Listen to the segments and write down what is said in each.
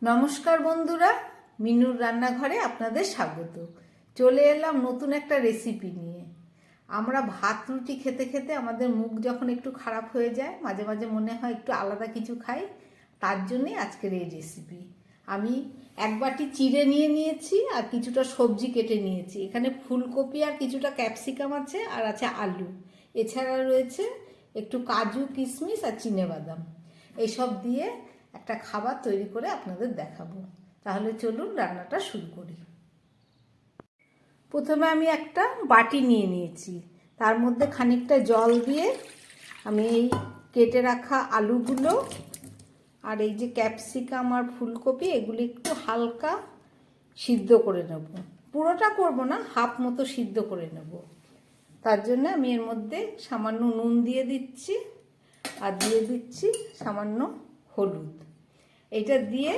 নমস্কার বন্ধুরা, মিনুর রান্নাঘরে আপনাদের স্বাগত। চলে এলাম নতুন একটা রেসিপি নিয়ে। আমরা ভাত রুটি খেতে খেতে আমাদের মুখ যখন একটু খারাপ হয়ে যায়, মাঝে মাঝে মনে হয় একটু আলাদা কিছু খাই। তার জন্যে আজকের এই রেসিপি। আমি এক বাটি চিড়ে নিয়ে নিয়েছি আর কিছুটা সবজি কেটে নিয়েছি। এখানে ফুলকপি আর কিছুটা ক্যাপসিকাম আছে, আর আছে আলু। এছাড়া রয়েছে একটু কাজু, কিশমিশ আর চিনেবাদাম। এইসব দিয়ে একটা খাবার তৈরি করে আপনাদের দেখাবো। তাহলে চলুন রান্নাটা শুরু করি। প্রথমে আমি একটা বাটি নিয়ে নিয়েছি, তার মধ্যে খানিকটা জল দিয়ে আমি এই কেটে রাখা আলুগুলো আর এই যে ক্যাপসিকাম আর ফুলকপি এগুলি একটু হালকা সিদ্ধ করে নেব। পুরোটা করব না, হাফ মতো সিদ্ধ করে নেব। তার জন্য আমি এর মধ্যে সামান্য নুন দিয়ে দিচ্ছি আর দিয়ে দিচ্ছি সামান্য হলুদ। এটা দিয়ে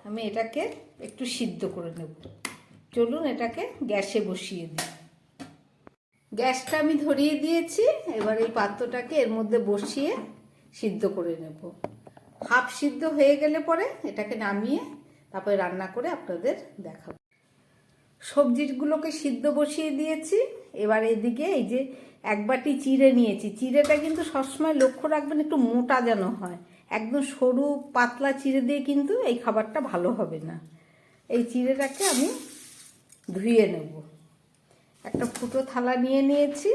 আমি এটাকে একটু সিদ্ধ করে নেব। চলুন এটাকে গ্যাসে বসিয়ে দিই। গ্যাসটা আমি ধরিয়ে দিয়েছি। এবার এই পাত্রটাকে এর মধ্যে বসিয়ে সিদ্ধ করে নেব। হাফ সিদ্ধ হয়ে গেলে পরে এটাকে নামিয়ে তারপরে রান্না করে আপনাদের দেখাবো। সবজিগুলোকে সিদ্ধ বসিয়ে দিয়েছি। এবার এদিকে এই যে এক বাটি চিড়ে নিয়েছি। চিড়েটা কিন্তু সবসময় লক্ষ্য রাখবেন একটু মোটা যেন হয়। একদম সরু পাতলা চিড়ে দিয়ে কিন্তু এই খাবারটা ভালো হবে না। এই চিড়েটাকে আমি ধুয়ে নেব। একটা ফুটো থালা নিয়ে নিয়েছি।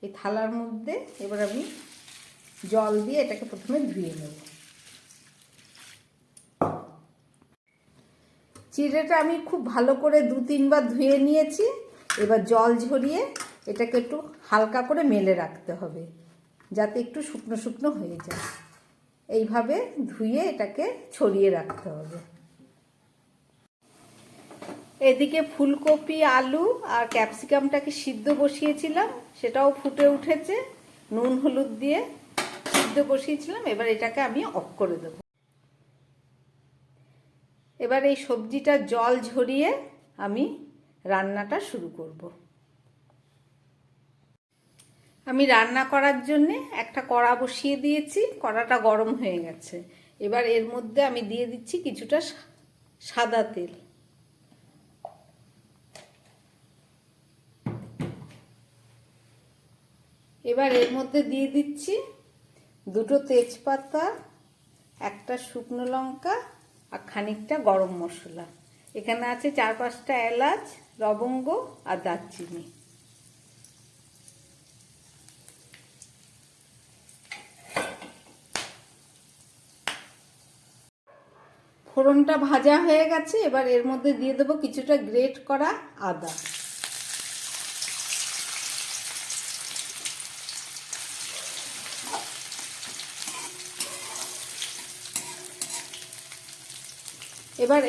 এই থালার মধ্যে এবার আমি জল দিয়ে এটাকে প্রথমে ধুয়ে নেব। চিড়েটা আমি খুব ভালো করে 2-3 বার ধুয়ে নিয়েছি। এবার জল ঝরিয়ে এটাকে একটু হালকা করে মেলে রাখতে হবে, যাতে একটু শুকনো শুকনো হয়ে যায়। এইভাবে ধুয়ে এটাকে ছড়িয়ে রাখতে হবে। এদিকে ফুলকপি, আলু আর ক্যাপসিকামটাকে সিদ্ধ বসিয়েছিলাম, সেটাও ফুটে উঠেছে। নুন হলুদ দিয়ে সিদ্ধ বসিয়েছিলাম। এবার এটাকে আমি অফ করে দেব। এবার এই সবজিটা জল ঝরিয়ে আমি রান্নাটা শুরু করব। আমি রান্না করার জন্যে একটা কড়া বসিয়ে দিয়েছি। কড়াটা গরম হয়ে গেছে। এবার এর মধ্যে আমি দিয়ে দিচ্ছি কিছুটা সাদা তেল। এবার এর মধ্যে দিয়ে দিচ্ছি 2টো তেজপাতা, একটা শুকনো লঙ্কা আর খানিকটা গরম মশলা। এখানে আছে 4-5টা এলাচ, লবঙ্গ আর দারচিনি। ফোড়নটা ভাজা হয়ে গেছে। এবার এর মধ্যে দিয়ে দেবো কিছুটা গ্রেট করা আদা। এবার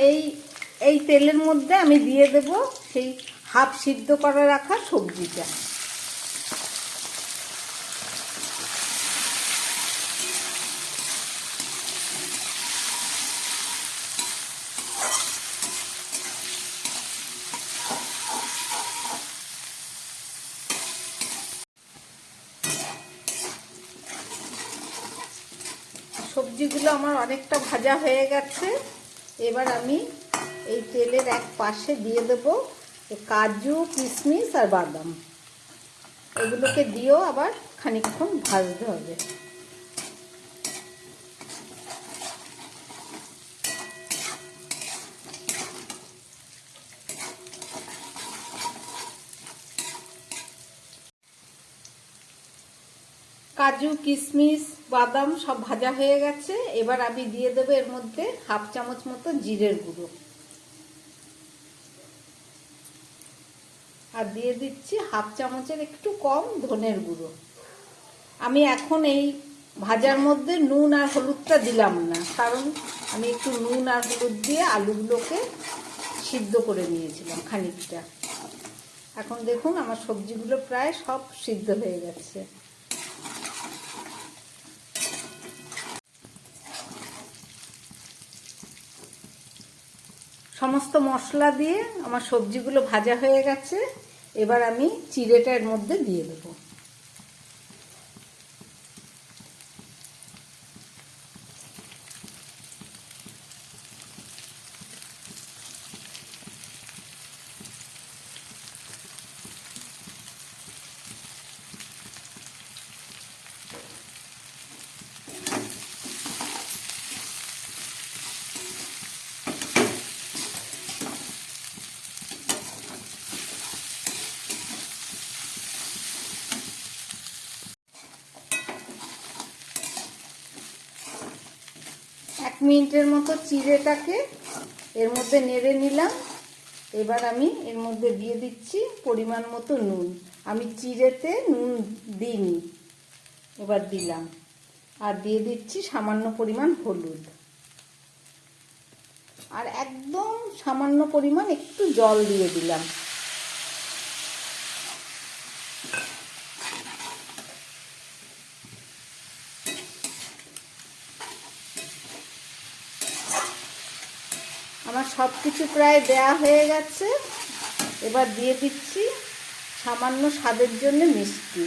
এই তেলের মধ্যে আমি দিয়ে দেব সেই হাফ সিদ্ধ করে রাখা সবজিটা। সবজিগুলো আমার অনেকটা ভাজা হয়ে গেছে। এবার আমি এই তেলের এক পাশে দিয়ে দেব কাজু, কিশমিশ আর বাদাম। এগুলোকে দিয়েও আবার খানিকক্ষণ ভাজতে হবে। কাজু, কিশমিশ, বাদাম সব ভাজা হয়ে গেছে। এবার আমি দিয়ে দেবো এর মধ্যে হাফ চামচ মতো জিরের গুঁড়ো আর দিয়ে দিচ্ছি হাফ চামচের একটু কম ধনের গুঁড়ো। আমি এখন এই ভাজার মধ্যে নুন আর হলুদটা দিলাম না, কারণ আমি একটু নুন আর হলুদ দিয়ে আলুগুলোকে সিদ্ধ করে নিয়েছিলাম খানিকটা। এখন দেখুন আমার সবজিগুলো প্রায় সব সিদ্ধ হয়ে গেছে। সমস্ত মশলা দিয়ে আমার সবজিগুলো ভাজা হয়ে গেছে। এবার আমি চিড়েটা এর মধ্যে দিয়ে দেব। মিনিটের মতো চিড়েটাকে এর মধ্যে নেড়ে নিলাম। এবার আমি এর মধ্যে দিয়ে দিচ্ছি পরিমাণ মতো নুন। আমি চিড়েতে নুন দিইনি, এবার দিলাম। আর দিয়ে দিচ্ছি সামান্য পরিমাণ হলুদ, আর একদম সামান্য পরিমাণ একটু জল দিয়ে দিলাম। আমার সব কিছু প্রায় দেয়া হয়ে গেছে। এবার দিয়ে দিচ্ছি সামান্য স্বাদের জন্য মিষ্টি,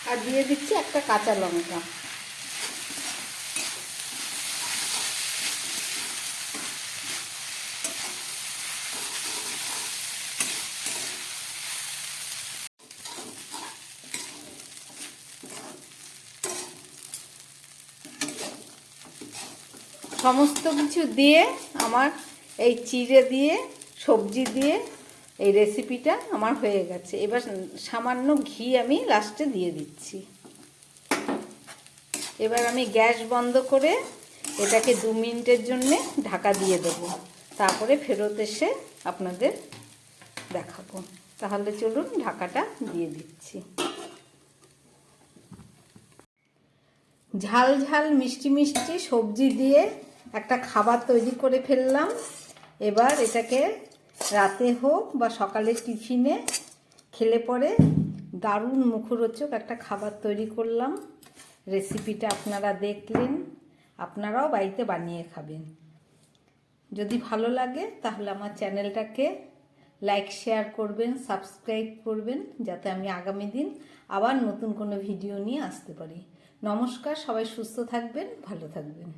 আর দিয়ে দিচ্ছি একটা কাঁচা লঙ্কা। সমস্ত কিছু দিয়ে আমার এই চিড়ে দিয়ে সবজি দিয়ে এই রেসিপিটা আমার হয়ে গেছে। এবার সামান্য ঘি আমি লাস্টে দিয়ে দিচ্ছি। এবার আমি গ্যাস বন্ধ করে এটাকে 2 মিনিটের জন্যে ঢাকা দিয়ে দেবো, তারপরে ফেরত এসে আপনাদের দেখাবো। তাহলে চলুন ঢাকাটা দিয়ে দিচ্ছি। ঝাল ঝাল মিষ্টি মিষ্টি সবজি দিয়ে একটা খাবার তৈরি করে ফেললাম। এবার এটাকে রাতে হোক বা সকালের টিফিনে খেলে পরে দারুণ মুখরোচক একটা খাবার তৈরি করলাম। রেসিপিটা আপনারা দেখলেন, আপনারাও বাড়িতে বানিয়ে খাবেন। যদি ভালো লাগে তাহলে আমার চ্যানেলটাকে লাইক শেয়ার করবেন, সাবস্ক্রাইব করবেন, যাতে আমি আগামী দিন আবার নতুন কোনো ভিডিও নিয়ে আসতে পারি। নমস্কার, সবাই সুস্থ থাকবেন, ভালো থাকবেন।